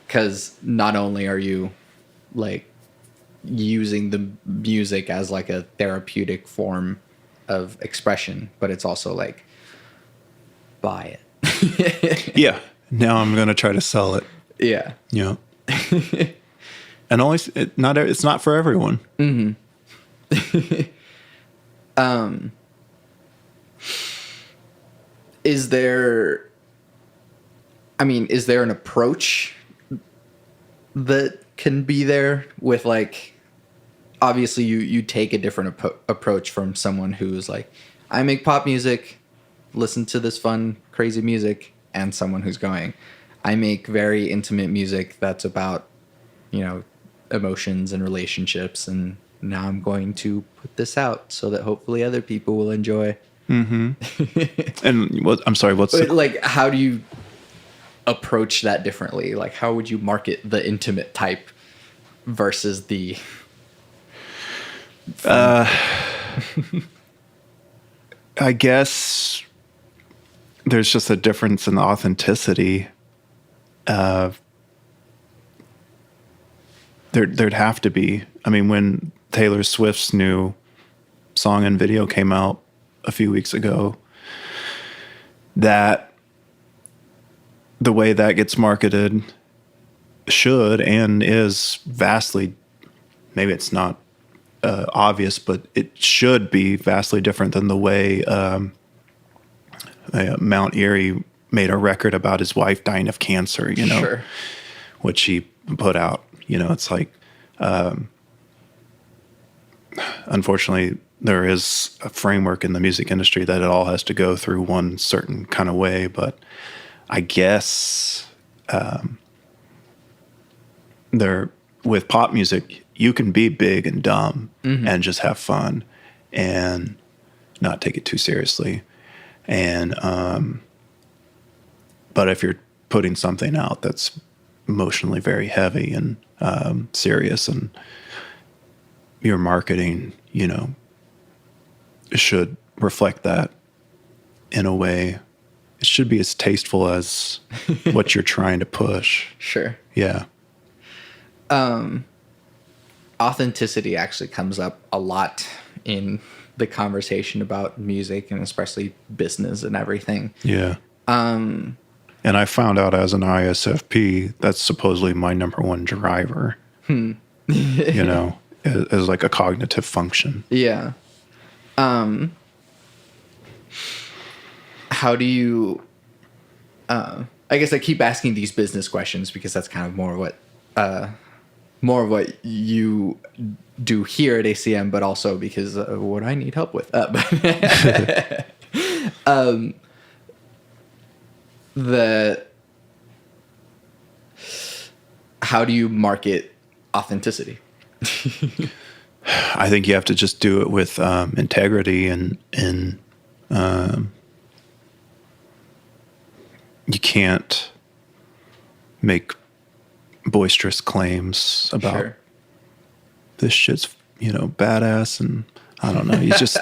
Because not only are you like using the music as like a therapeutic form of expression, but it's also like, buy it. Yeah. Now I'm going to try to sell it. Yeah. Yeah. And it's not for everyone. Is there an approach that can be there with like, obviously you take a different approach from someone who's like, I make pop music, listen to this fun, crazy music, and someone who's going, I make very intimate music that's about, you know, emotions and relationships, and now I'm going to put this out so that hopefully other people will enjoy. And what? I'm sorry. What's But the, like, how do you approach that differently? Like, how would you market the intimate type versus the I guess there's just a difference in the authenticity. There'd have to be. I mean, when Taylor Swift's new song and video came out a few weeks ago, that the way that gets marketed should and is vastly, maybe it's not obvious, but it should be vastly different than the way Mount Erie made a record about his wife dying of cancer, you know, Sure. what she put out. You know, it's like, unfortunately, there is a framework in the music industry that it all has to go through one certain kind of way. But I guess there, with pop music, you can be big and dumb and just have fun and not take it too seriously. And but if you're putting something out that's emotionally very heavy and serious, and your marketing, you know, should reflect that in a way. It should be as tasteful as what you're trying to push. Sure. Yeah. Authenticity actually comes up a lot in the conversation about music, and especially business and everything. Yeah. And I found out as an ISFP, that's supposedly my number one driver, you know, as like a cognitive function. Yeah. How do you, I guess I keep asking these business questions because that's kind of more of what you do here at ACM, but also because of what I need help with. How do you market authenticity? I think you have to just do it with integrity, and you can't make boisterous claims about this shit's, you know, badass, and I don't know. You just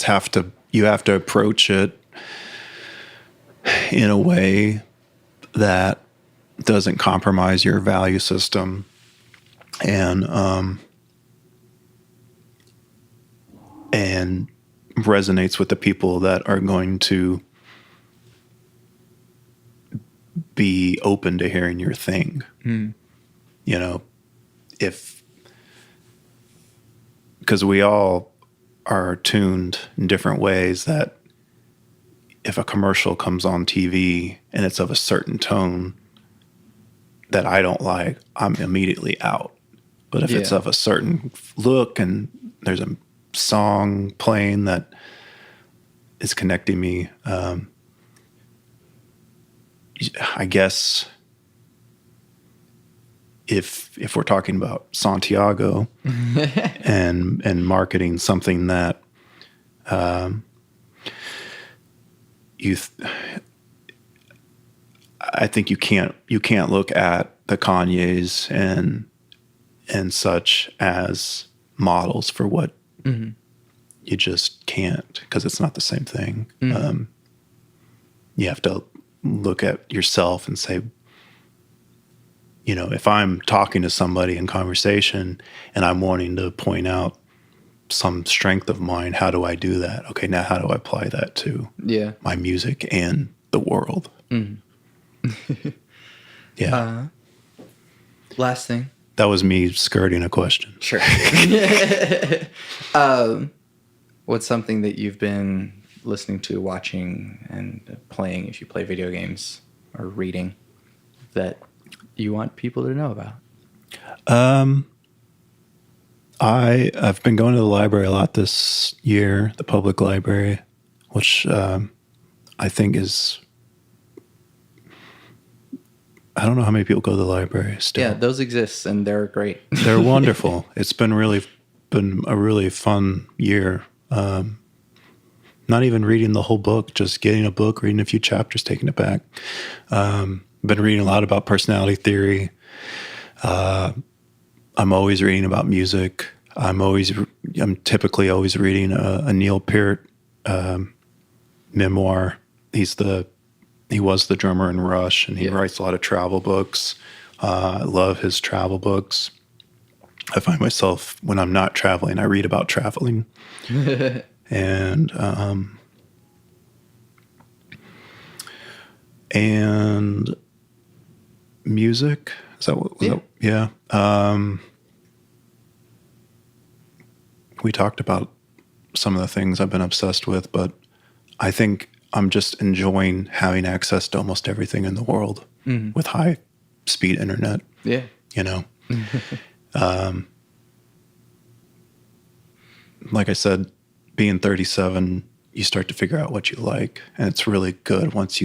have to approach it in a way that doesn't compromise your value system, and resonates with the people that are going to be open to hearing your thing. You know, because we all are tuned in different ways, that if a commercial comes on TV and it's of a certain tone that I don't like, I'm immediately out. But if it's of a certain look and there's a song playing that is connecting me, I guess if we're talking about Santiago and marketing something that I think you can't look at the Kanyes and such as models for what you just can't, because it's not the same thing. You have to look at yourself and say, you know, if I'm talking to somebody in conversation and I'm wanting to point out some strength of mine, how do I do that? Okay, now how do I apply that to my music and the world? Last thing. That was me skirting a question. Sure. What's something that you've been listening to, watching, and playing, if you play video games, or reading, that you want people to know about? I've been going to the library a lot this year, the public library, which I think is I don't know how many people go to the library still. Yeah, those exist and they're great. They're wonderful. It's been a really fun year. Not even reading the whole book, just getting a book, reading a few chapters, taking it back. Been reading a lot about personality theory. I'm always reading about music. I'm typically always reading a Neil Peart memoir. He was the drummer in Rush, and he writes a lot of travel books. I love his travel books. I find myself, when I'm not traveling, I read about traveling. And music. Is that what? Yeah. We talked about some of the things I've been obsessed with, but I think I'm just enjoying having access to almost everything in the world with high speed internet. Yeah. You know, like I said, being 37, you start to figure out what you like, and it's really good once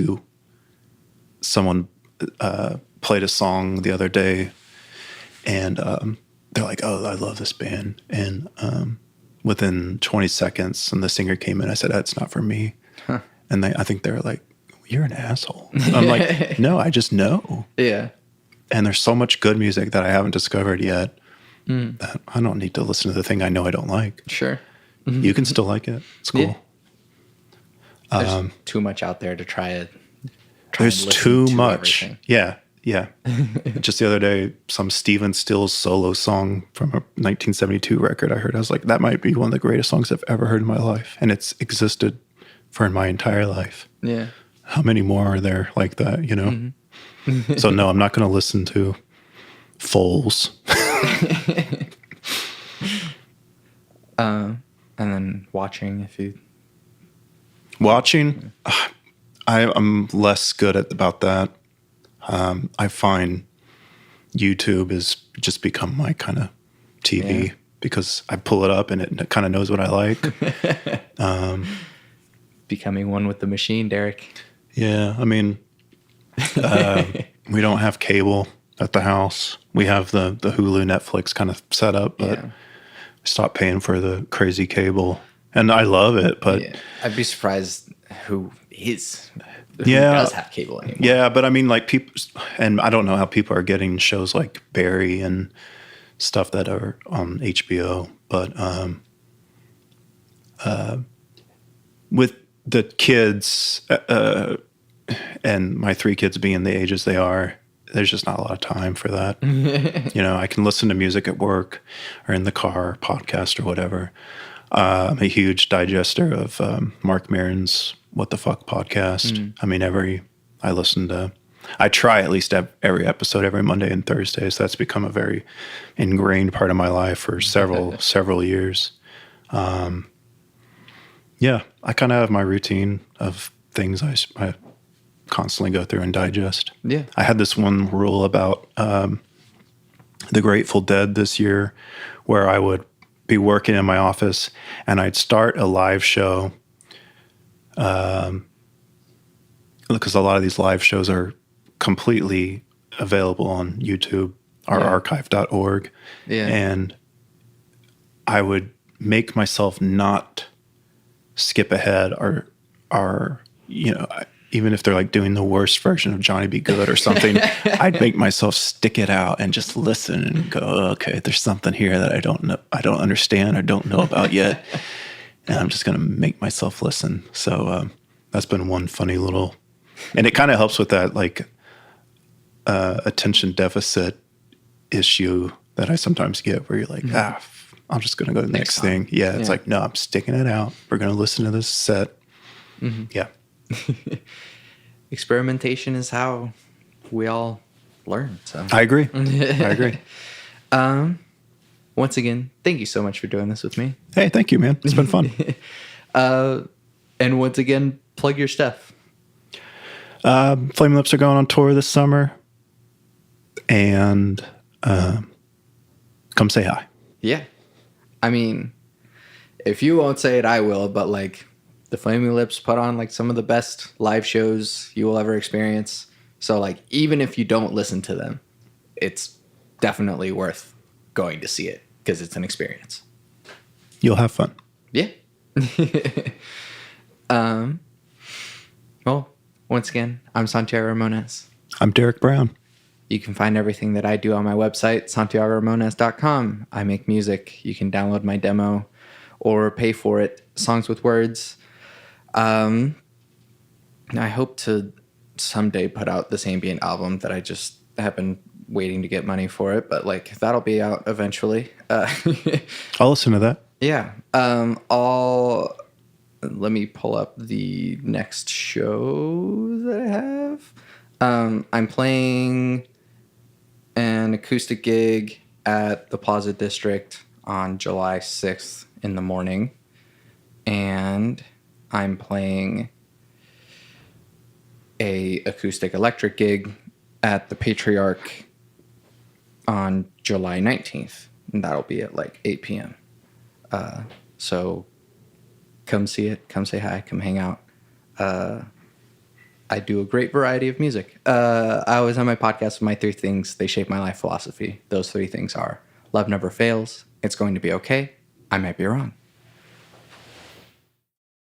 someone played a song the other day, and they're like, "Oh, I love this band," and within 20 seconds, and the singer came in, I said, "That's not for me," and I think they're like, "You're an asshole." I'm like, "No, I just know." Yeah. And there's so much good music that I haven't discovered yet that I don't need to listen to the thing I know I don't like. Sure. You can still like it. It's cool. Yeah. There's too much out there to try it. There's too much. Everything. Yeah. Yeah. Just the other day, some Stephen Stills solo song from a 1972 record I heard. I was like, that might be one of the greatest songs I've ever heard in my life. And it's existed for my entire life. Yeah. How many more are there like that, you know? So no, I'm not going to listen to Foals. And then watching if you... Watching, I'm less good about that. I find YouTube has just become my kind of TV because I pull it up and it kind of knows what I like. Becoming one with the machine, Derek. Yeah, I mean, we don't have cable at the house. We have the Hulu, Netflix kind of set up, but I stopped paying for the crazy cable. And I love it, but... Yeah. I'd be surprised who does have cable anymore. Yeah, but I mean, like, people... And I don't know how people are getting shows like Barry and stuff that are on HBO, but with the kids... and my 3 kids being the ages they are, there's just not a lot of time for that. You know, I can listen to music at work or in the car, podcast or whatever. I'm a huge digester of Mark Maron's What the Fuck podcast. I mean, I try at least every episode every Monday and Thursday. So that's become a very ingrained part of my life for several years. Yeah, I kind of have my routine of things I constantly go through and digest. Yeah. I had this one rule about the Grateful Dead this year where I would be working in my office and I'd start a live show because a lot of these live shows are completely available on YouTube or archive.org. Yeah. And I would make myself not skip ahead or you know, even if they're like doing the worst version of Johnny B. Good or something, I'd make myself stick it out and just listen and go, oh, okay, there's something here that I don't understand or don't know about yet. And I'm just going to make myself listen. So that's been one funny little, and it kind of helps with that like attention deficit issue that I sometimes get where you're like, I'm just going to go to the next thing. Yeah. It's like, no, I'm sticking it out. We're going to listen to this set. Yeah. Experimentation is how we all learn. So I agree. Once again, thank you so much for doing this with me. Hey, thank you, man. It's been fun. And once again, plug your stuff. Flaming Lips are going on tour this summer, and come say hi. Yeah, I mean, if you won't say it, I will. But like, the Flaming Lips put on like some of the best live shows you will ever experience. So like even if you don't listen to them, it's definitely worth going to see it because it's an experience. You'll have fun. Yeah. Well, once again, I'm Santiago Ramones. I'm Derek Brown. You can find everything that I do on my website, santiagoramones.com. I make music. You can download my demo or pay for it, Songs with Words. I hope to someday put out this ambient album that I just have been waiting to get money for it, but like that'll be out eventually. I'll listen to that. Yeah. Let me pull up the next show that I have. I'm playing an acoustic gig at the Plaza District on July 6th in the morning. And I'm playing a acoustic electric gig at the Patriarch on July 19th. And that'll be at like 8 p.m. So come see it, come say hi, come hang out. I do a great variety of music. I always on my podcast with my 3 things, they shape my life philosophy. Those 3 things are: love never fails, it's going to be okay, I might be wrong.